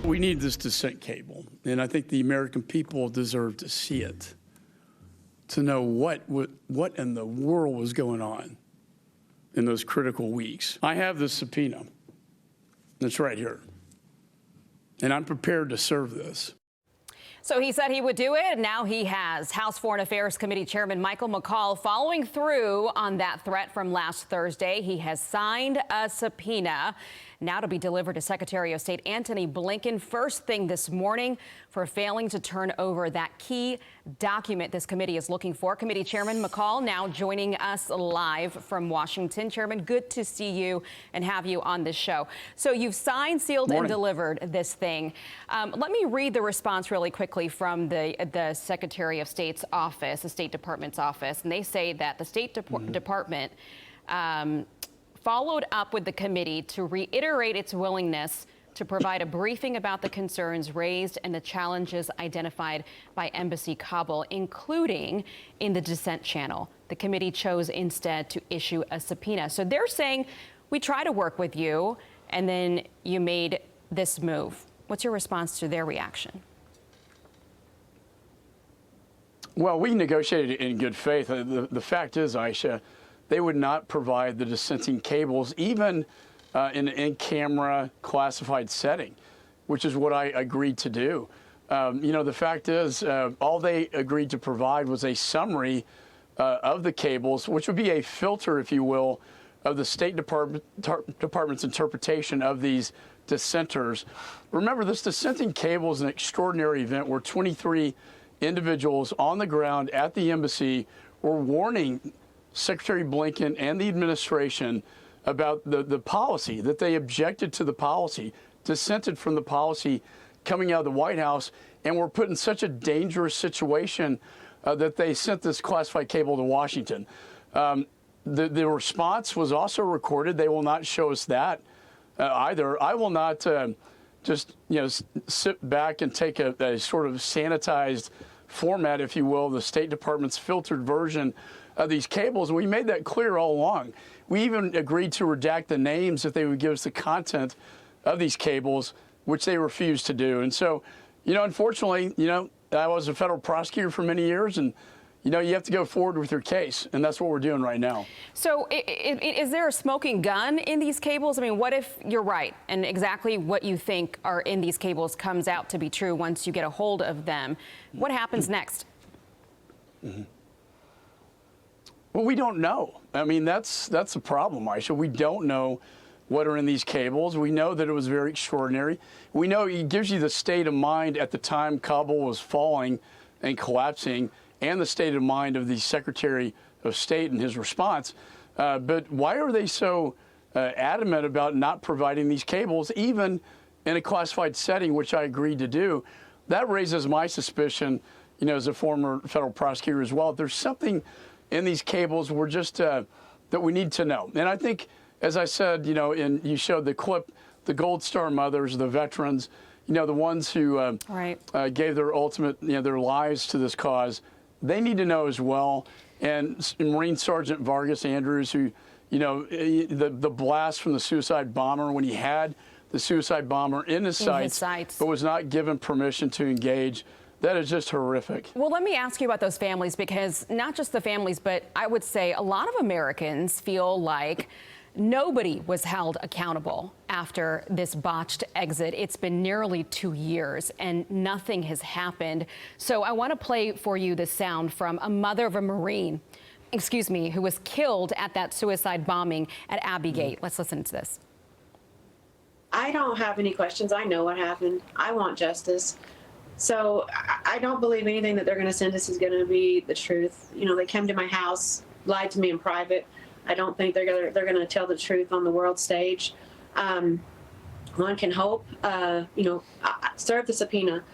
We need this dissent cable, and I think the American people deserve to see it, to know what in the world was going on in those critical weeks. I have the subpoena. It's right here, and I'm prepared to serve this. So he said he would do it, and now he has. House Foreign Affairs Committee Chairman Michael McCaul following through on that threat from last Thursday. He has signed a subpoena now to be delivered to Secretary of State Antony Blinken first thing this morning for failing to turn over that key document this committee is looking for. Committee Chairman McCaul now joining us live from Washington. Chairman, good to see you and have you on this show. So you've signed, sealed, and delivered this thing. Let me read the response really quickly from the Secretary of State's office, the State Department's office, and they say that the State Department followed up with the committee to reiterate its willingness to provide a briefing about the concerns raised and the challenges identified by Embassy Kabul, including in the dissent channel. The committee chose instead to issue a subpoena. So they're saying, we try to work with you, and then you made this move. What's your response to their reaction? Well, we negotiated in good faith. The fact is, Aisha, they would not provide the dissenting cables, even in an in-camera classified setting, which is what I agreed to do. You know, the fact is, all they agreed to provide was a summary of the cables, which would be a filter, if you will, of the State Department's interpretation of these dissenters. Remember, this dissenting cable is an extraordinary event where 23 individuals on the ground at the embassy were warning Secretary Blinken and the administration about the policy, that they objected to the policy, dissented from the policy coming out of the White House, and were put in such a dangerous situation that they sent this classified cable to Washington. The response was also recorded. They will not show us that either. I will not just sit back and take a sort of sanitized format, if you will, the State Department's filtered version of these cables. We made that clear all along. We even agreed to redact the names if they would give us the content of these cables, which they refused to do. And so, unfortunately, I was a federal prosecutor for many years, and you have to go forward with your case, and that's what we're doing right now. So is there a smoking gun in these cables? I mean, what if you're right and exactly what you think are in these cables comes out to be true once you get a hold of them? What happens next? Well, we don't know. I mean, that's the problem, Aisha. We don't know what are in these cables. We know that it was very extraordinary. We know it gives you the state of mind at the time Kabul was falling and collapsing, and the state of mind of the Secretary of State and his response. But why are they so adamant about not providing these cables, even in a classified setting, which I agreed to do? That raises my suspicion, as a former federal prosecutor as well. There's something in these cables we're just that we need to know. And I think, as I said, and you showed the clip, the Gold Star mothers, the veterans, the ones who gave their ultimate, their lives to this cause, they need to know as well. And Marine Sergeant Vargas Andrews, who, the blast from the suicide bomber when he had the suicide bomber in his sights, but was not given permission to engage. That is just horrific. Well, let me ask you about those families, because not just the families, but I would say a lot of Americans feel like nobody was held accountable after this botched exit. It's been nearly 2 years and nothing has happened. So I want to play for you the sound from a mother of a Marine, who was killed at that suicide bombing at Abbey Gate. Let's listen to this. I don't have any questions. I know what happened. I want justice. So I don't believe anything that they're going to send us is going to be the truth. They came to my house, lied to me in private. I don't think they're going to tell the truth on the world stage. One can hope, serve the subpoena,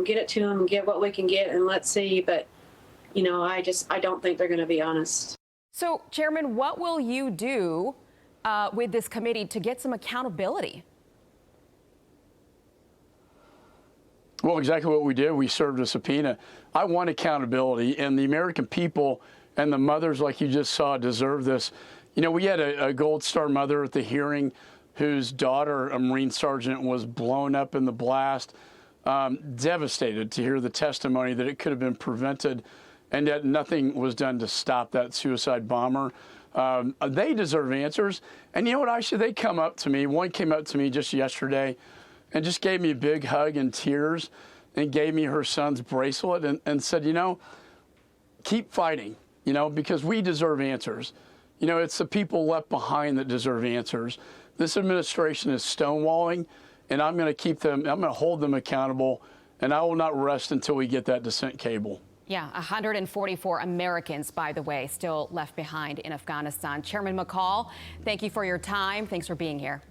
get it to them, get what we can get, and let's see. But, I don't think they're going to be honest. So, Chairman, what will you do with this committee to get some accountability? Well, exactly what we did. We served a subpoena. I want accountability, and the American people and the mothers, like you just saw, deserve this. We had a Gold Star mother at the hearing whose daughter, a Marine sergeant, was blown up in the blast. Devastated to hear the testimony that it could have been prevented and that nothing was done to stop that suicide bomber. They deserve answers. And you know what, Aisha? They come up to me. One came up to me just yesterday and just gave me a big hug and tears and gave me her son's bracelet and said, you know, keep fighting, you know, because we deserve answers. You know, it's the people left behind that deserve answers. This administration is stonewalling, and I'm going to keep them, I'm going to hold them accountable, and I will not rest until we get that descent cable. Yeah, 144 Americans, by the way, still left behind in Afghanistan. Chairman McCaul, thank you for your time. Thanks for being here.